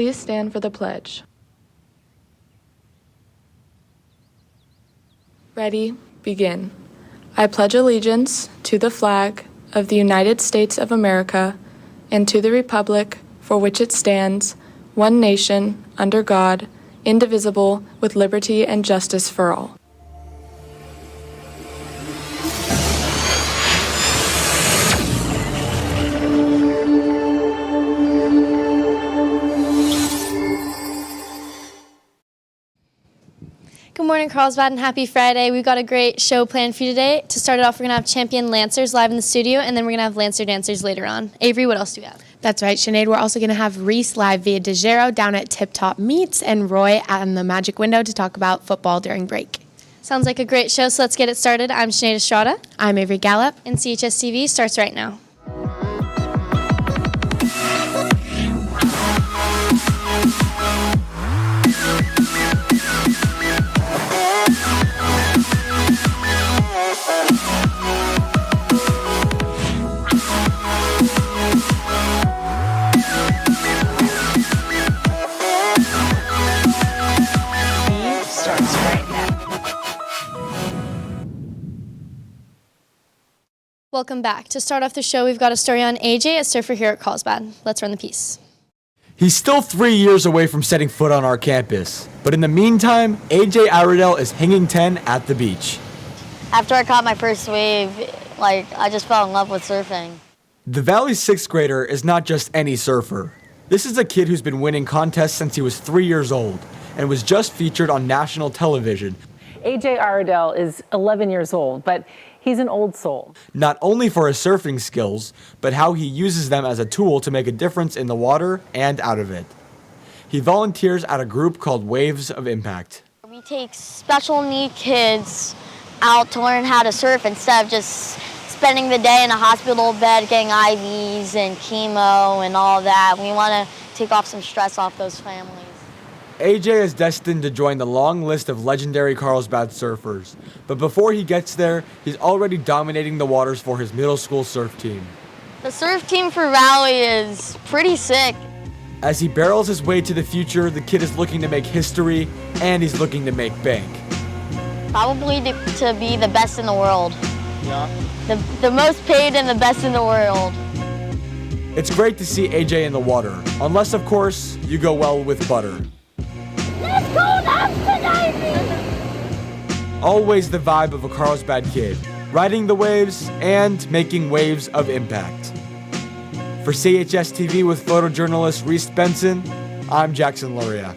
Please stand for the pledge. Ready, begin. I pledge allegiance to the flag of the United States of America and to the republic for which it stands, one nation, under God, indivisible, with liberty and justice for all. Good morning, Carlsbad, and happy Friday. We've got a great show planned for you today. To start it off, we're going to have champion Lancers live in the studio, and then we're going to have Lancer dancers later on. Avery, what else do we have? That's right, Sinead. We're also going to have Reese live via DeGero down at Tip Top Meats and Roy on the Magic Window to talk about football during break. Sounds like a great show, so let's get it started. I'm Sinead Estrada. I'm Avery Gallup. And CHSTV starts right now. Welcome back. To start off the show, we've got a story on AJ, a surfer here at Carlsbad. Let's run the piece. He's still 3 years away from setting foot on our campus, but in the meantime, AJ Iredell is hanging 10 at the beach. After I caught my first wave, I just fell in love with surfing. The Valley's 6th grader is not just any surfer. This is a kid who's been winning contests since he was 3 years old and was just featured on national television. AJ Iredell is 11 years old, but he's an old soul. Not only for his surfing skills, but how he uses them as a tool to make a difference in the water and out of it. He volunteers at a group called Waves of Impact. We take special need kids out to learn how to surf instead of just spending the day in a hospital bed getting IVs and chemo and all that. We want to take off some stress off those families. AJ is destined to join the long list of legendary Carlsbad surfers, but before he gets there, he's already dominating the waters for his middle school surf team. The surf team for Valley is pretty sick. As he barrels his way to the future, the kid is looking to make history, and he's looking to make bank. Probably to be the best in the world. Yeah. The most paid and the best in the world. It's great to see AJ in the water, unless, of course, you go well with butter. Let's go lobster diving! Always the vibe of a Carlsbad kid, riding the waves and making waves of impact. For CHSTV with photojournalist Reese Benson, I'm Jackson Loria.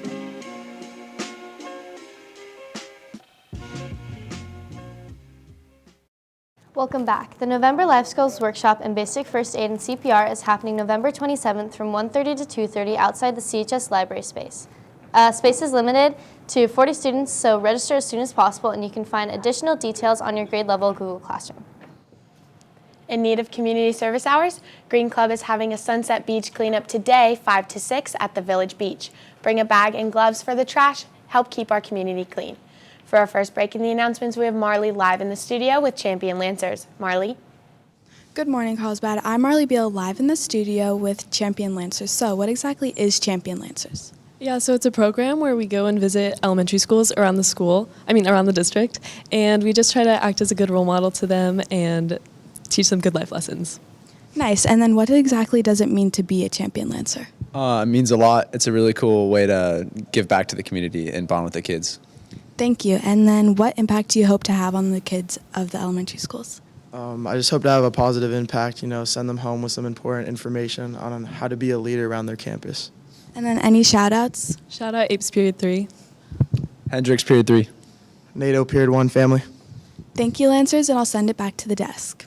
Welcome back. The November Life Skills Workshop in Basic First Aid and CPR is happening November 27th from 1:30 to 2:30 outside the CHS library space. Space is limited to 40 students, so register as soon as possible, and you can find additional details on your grade level Google Classroom. In need of community service hours, Green Club is having a Sunset Beach cleanup today, 5 to 6 at the Village Beach. Bring a bag and gloves for the trash. Help keep our community clean. For our first break in the announcements, we have Marley live in the studio with Champion Lancers. Marley? Good morning, Carlsbad. I'm Marley Beal, live in the studio with Champion Lancers. So what exactly is Champion Lancers? Yeah, so it's a program where we go and visit elementary schools around the district, and we just try to act as a good role model to them and teach them good life lessons. Nice. And then what exactly does it mean to be a Champion Lancer? It means a lot. It's a really cool way to give back to the community and bond with the kids. Thank you. And then what impact do you hope to have on the kids of the elementary schools? I just hope to have a positive impact, send them home with some important information on how to be a leader around their campus. And then any shout-outs? Shout out Apes Period 3. Hendricks Period 3. NATO Period 1 family. Thank you, Lancers, and I'll send it back to the desk.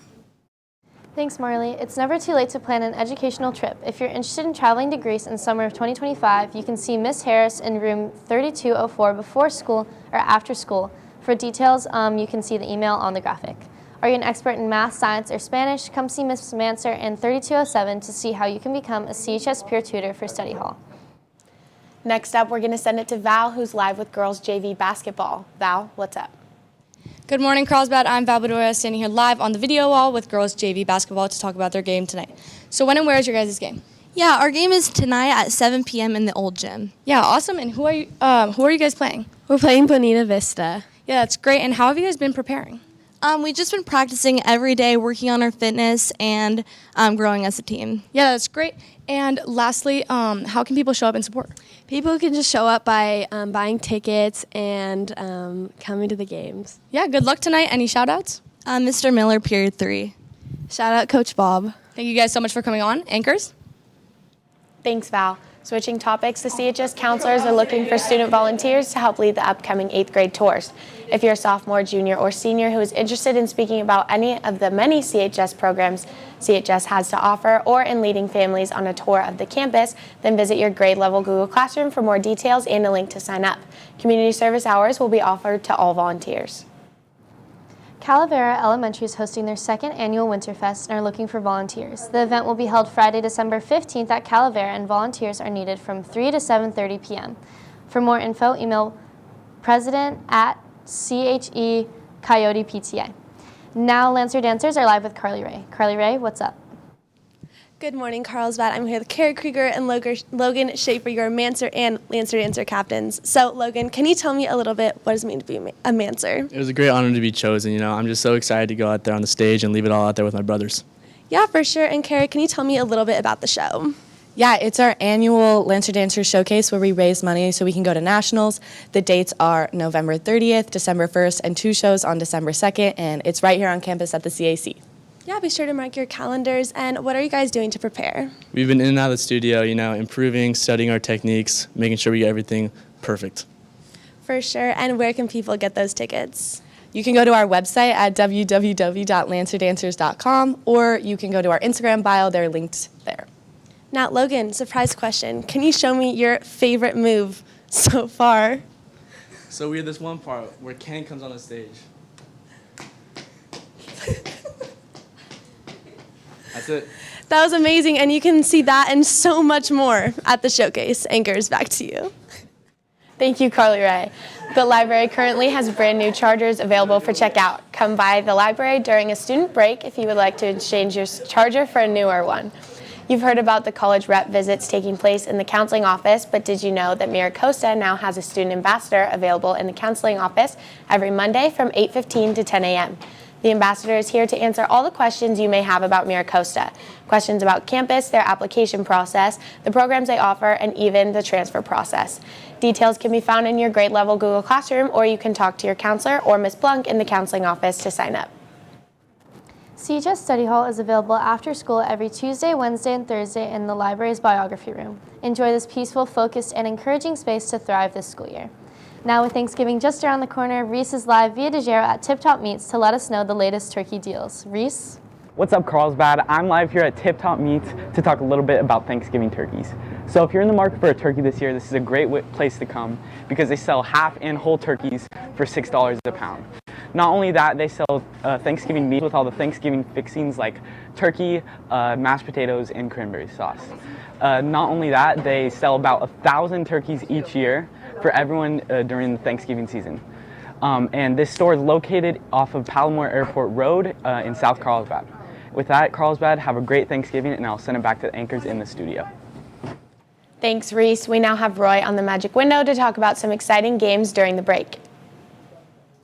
Thanks, Marley. It's never too late to plan an educational trip. If you're interested in traveling to Greece in summer of 2025, you can see Miss Harris in room 3204 before school or after school. For details, you can see the email on the graphic. Are you an expert in math, science, or Spanish? Come see Ms. Manser in 3207 to see how you can become a CHS peer tutor for study hall. Next up, we're going to send it to Val, who's live with girls JV basketball. Val, what's up? Good morning, Carlsbad. I'm Val Bedora, standing here live on the video wall with girls JV basketball to talk about their game tonight. So when and where is your guys' game? Yeah, our game is tonight at 7 p.m. in the old gym. Yeah, awesome. And who are you guys playing? We're playing Bonita Vista. Yeah, that's great. And how have you guys been preparing? We've just been practicing every day, working on our fitness and growing as a team. Yeah, that's great. And lastly, how can people show up and support? People can just show up by buying tickets and coming to the games. Yeah, good luck tonight. Any shout outs? Mr. Miller, period 3. Shout out Coach Bob. Thank you guys so much for coming on. Anchors? Thanks, Val. Switching topics, the CHS counselors are looking for student volunteers to help lead the upcoming 8th grade tours. If you're a sophomore, junior, or senior who is interested in speaking about any of the many CHS programs CHS has to offer or in leading families on a tour of the campus, then visit your grade level Google Classroom for more details and a link to sign up. Community service hours will be offered to all volunteers. Calavera Elementary is hosting their second annual Winterfest and are looking for volunteers. The event will be held Friday, December 15th at Calavera, and volunteers are needed from 3 to 7:30 p.m. For more info, email president@CHE-Coyote-PTA. Now, Lancer Dancers are live with Carly Ray. Carly Ray, what's up? Good morning, Carlsbad. I'm here with Carrie Krieger and Logan Schaefer, your Mancer and Lancer Dancer captains. So, Logan, can you tell me a little bit what does it mean to be a Mancer? It was a great honor to be chosen. I'm just so excited to go out there on the stage and leave it all out there with my brothers. Yeah, for sure. And Carrie, can you tell me a little bit about the show? Yeah, it's our annual Lancer Dancers Showcase where we raise money so we can go to nationals. The dates are November 30th, December 1st, and 2 shows on December 2nd, and it's right here on campus at the CAC. Yeah, be sure to mark your calendars. And what are you guys doing to prepare? We've been in and out of the studio, improving, studying our techniques, making sure we get everything perfect. For sure. And where can people get those tickets? You can go to our website at www.lancerdancers.com, or you can go to our Instagram bio. They're linked there. Now, Logan, surprise question. Can you show me your favorite move so far? So we have this one part where Ken comes on the stage. That's it. That was amazing, and you can see that and so much more at the showcase. Anchors, back to you. Thank you, Carly Ray. The library currently has brand new chargers available for checkout. Come by the library during a student break if you would like to exchange your charger for a newer one. You've heard about the college rep visits taking place in the counseling office, but did you know that Miracosta now has a student ambassador available in the counseling office every Monday from 8:15 to 10 a.m.? The ambassador is here to answer all the questions you may have about Miracosta. Questions about campus, their application process, the programs they offer, and even the transfer process. Details can be found in your grade level Google Classroom, or you can talk to your counselor or Ms. Blunk in the counseling office to sign up. CHS Study Hall is available after school every Tuesday, Wednesday, and Thursday in the library's biography room. Enjoy this peaceful, focused, and encouraging space to thrive this school year. Now, with Thanksgiving just around the corner, Reese is live via DeGero at Tip Top Meats to let us know the latest turkey deals. Reese? What's up, Carlsbad? I'm live here at Tip Top Meats to talk a little bit about Thanksgiving turkeys. So if you're in the market for a turkey this year, this is a great place to come because they sell half and whole turkeys for $6 a pound. Not only that, they sell Thanksgiving meat with all the Thanksgiving fixings like turkey, mashed potatoes, and cranberry sauce. Not only that, they sell about 1,000 turkeys each year for everyone during the Thanksgiving season. And this store is located off of Palomar Airport Road in South Carlsbad. With that, Carlsbad, have a great Thanksgiving, and I'll send it back to the anchors in the studio. Thanks, Reese. We now have Roy on the Magic Window to talk about some exciting games during the break.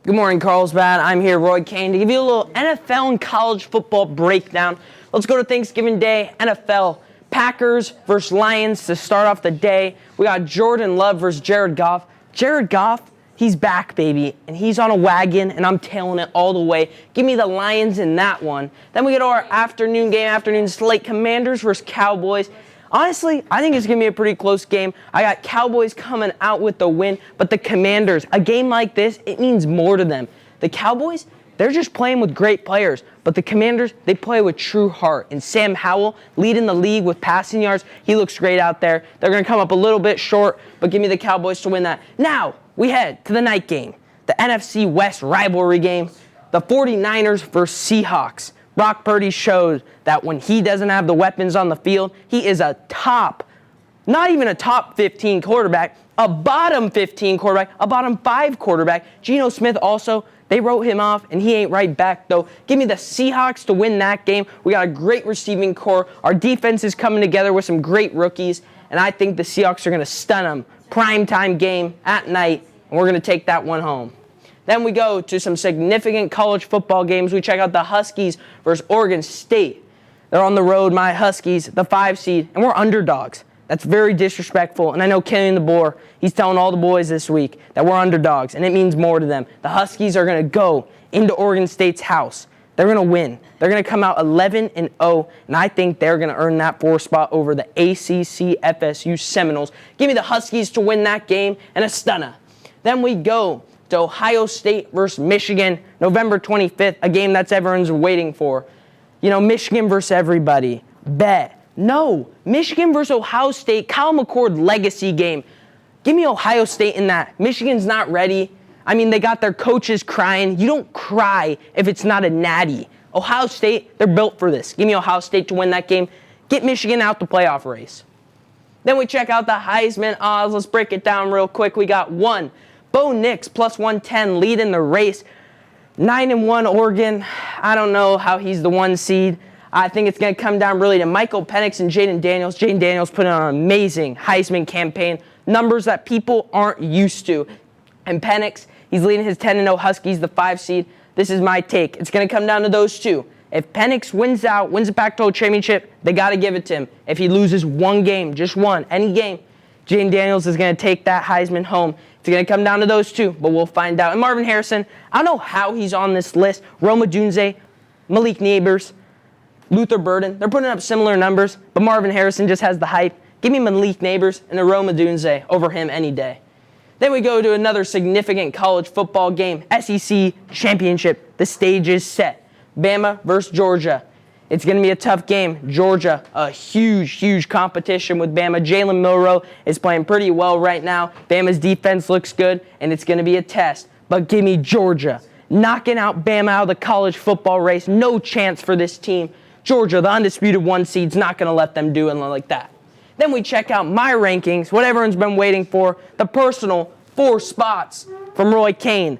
Good morning, Carlsbad. I'm here, Roy Kane, to give you a little NFL and college football breakdown. Let's go to Thanksgiving Day, NFL. Packers versus Lions to start off the day. We got Jordan Love versus Jared Goff. Jared Goff, he's back, baby, and he's on a wagon, and I'm tailing it all the way. Give me the Lions in that one. Then we get our afternoon slate, Commanders versus Cowboys. Honestly, I think it's going to be a pretty close game. I got Cowboys coming out with the win, but the Commanders, a game like this, it means more to them. The Cowboys, they're just playing with great players, but the Commanders, they play with true heart. And Sam Howell leading the league with passing yards. He looks great out there. They're going to come up a little bit short, but give me the Cowboys to win that. Now, we head to the night game, the NFC West rivalry game, the 49ers versus Seahawks. Brock Purdy shows that when he doesn't have the weapons on the field, he is a not even a top 15 quarterback, a bottom 15 quarterback, a bottom 5 quarterback. Geno Smith also They wrote him off, and he ain't right back, though. Give me the Seahawks to win that game. We got a great receiving core. Our defense is coming together with some great rookies, and I think the Seahawks are going to stun them. Primetime game at night, and we're going to take that one home. Then we go to some significant college football games. We check out the Huskies versus Oregon State. They're on the road, my Huskies, the 5 seed, and we're underdogs. That's very disrespectful, and I know Kenny DeBoer, he's telling all the boys this week that we're underdogs, and it means more to them. The Huskies are going to go into Oregon State's house. They're going to win. They're going to come out 11-0, and I think they're going to earn that 4 spot over the ACC FSU Seminoles. Give me the Huskies to win that game and a stunner. Then we go to Ohio State versus Michigan, November 25th, a game that's everyone's waiting for. You know, Michigan versus everybody. Bet. No, Michigan versus Ohio State, Kyle McCord legacy game. Give me Ohio State in that. Michigan's not ready. I mean, they got their coaches crying. You don't cry if it's not a natty. Ohio State, they're built for this. Give me Ohio State to win that game. Get Michigan out the playoff race. Then we check out the Heisman odds. Let's break it down real quick. We got 1. Bo Nix plus 110 leading the race. 9-1 Oregon. I don't know how he's the 1 seed. I think it's going to come down really to Michael Penix and Jaden Daniels. Jaden Daniels put on an amazing Heisman campaign. Numbers that people aren't used to. And Penix, he's leading his 10-0 Huskies, the 5 seed. This is my take. It's going to come down to those two. If Penix wins the Pac-12 championship, they got to give it to him. If he loses one game, just one, any game, Jaden Daniels is going to take that Heisman home. It's going to come down to those two, but we'll find out. And Marvin Harrison, I don't know how he's on this list. Rome Odunze, Malik Neighbors, Luther Burden, they're putting up similar numbers, but Marvin Harrison just has the hype. Give me Malik Neighbors and Rome Odunze over him any day. Then we go to another significant college football game, SEC Championship. The stage is set. Bama versus Georgia. It's going to be a tough game. Georgia, a huge competition with Bama. Jalen Milroe is playing pretty well right now. Bama's defense looks good, and it's going to be a test. But give me Georgia. Knocking out Bama out of the college football race. No chance for this team. Georgia, the undisputed 1 seed's not going to let them do it like that. Then we check out my rankings, what everyone's been waiting for, the personal 4 spots from Roy Kane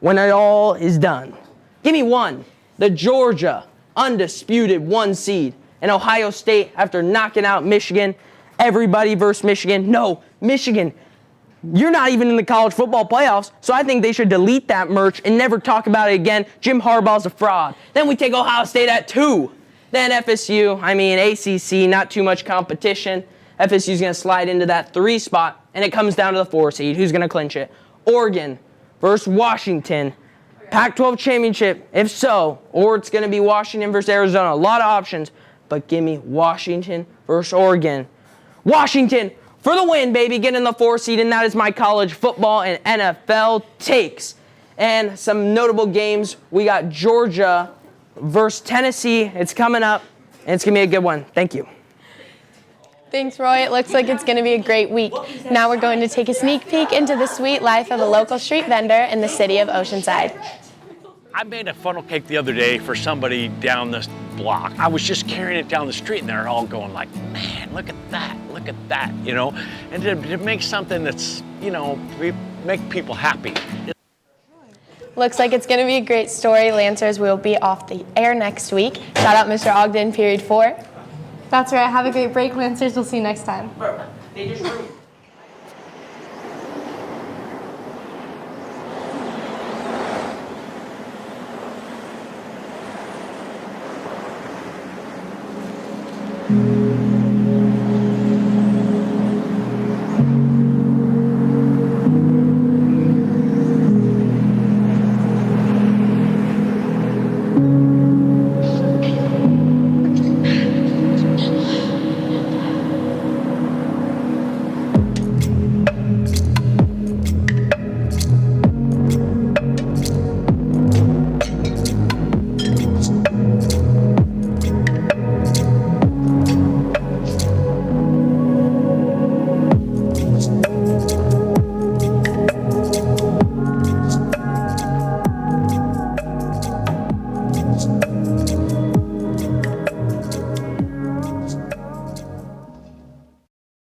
when it all is done. Give me 1, the Georgia undisputed 1 seed, and Ohio State after knocking out Michigan. Everybody versus Michigan. No, Michigan, you're not even in the college football playoffs, so I think they should delete that merch and never talk about it again. Jim Harbaugh's a fraud. Then we take Ohio State at 2. Then FSU, ACC, not too much competition. FSU's going to slide into that 3 spot, and it comes down to the 4 seed. Who's going to clinch it? Oregon versus Washington. Pac-12 championship, if so, or it's going to be Washington versus Arizona. A lot of options, but give me Washington versus Oregon. Washington for the win, baby. Get in the 4 seed, and that is my college football and NFL takes. And some notable games. We got Georgia versus Tennessee. It's coming up, and it's going to be a good one. Thank you. Thanks, Roy. It looks like it's going to be a great week. Now we're going to take a sneak peek into the sweet life of a local street vendor in the city of Oceanside. I made a funnel cake the other day for somebody down this block. I was just carrying it down the street, and they're all going like, man, look at that, you know? And to make something that's, you know, make people happy. Looks like it's going to be a great story. Lancers will be off the air next week. Shout out Mr. Ogden, period 4. That's right. Have a great break, Lancers. We'll see you next time. They just